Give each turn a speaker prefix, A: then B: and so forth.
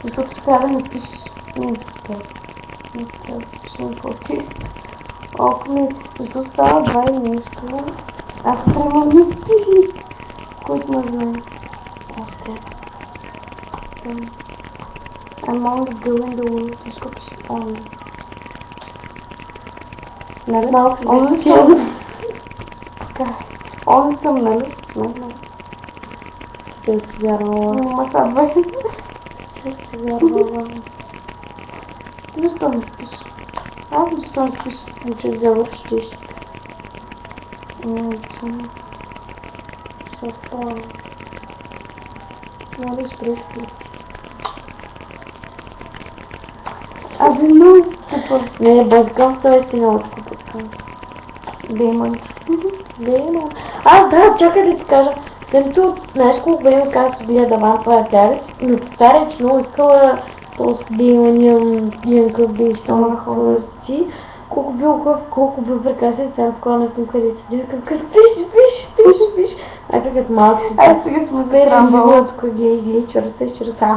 A: Защото спря да ми пишеш. Не трябва да пишеш ми по-ти. Око ми, защото става 2 и нещо. Аз приемам мисли, които ме знае. Още. I'm only doing the world. Всичко пише only. Нали?
B: Малко се
A: Only
B: дисоциирам.
A: съм. Така. Only съм, нали? Не.
B: Ще си вярвала.
A: Ма са 2.
B: Ще си вярвала.
A: Защо не спиш? Аз защо не спиш?
B: Че завършиш.
A: Не, защо не?
B: Ще спомня. Нали спреш?
A: Абе, много скъпа.
B: Не, базгам това си много скъпа сказа.
A: Демон.
B: Демон. Да, чакай да ти кажа. Където, знаеш колко време казах, че гледа Ван Паятарец, ми повтаря, че много искала този демон, имам къв да изтам на хорости. Колко бил прекрасен сега в колана съм където седи, като пиш. Ай, като малко си.
A: Ай, сега съм
B: Верен живот, кога ги изли, чурата.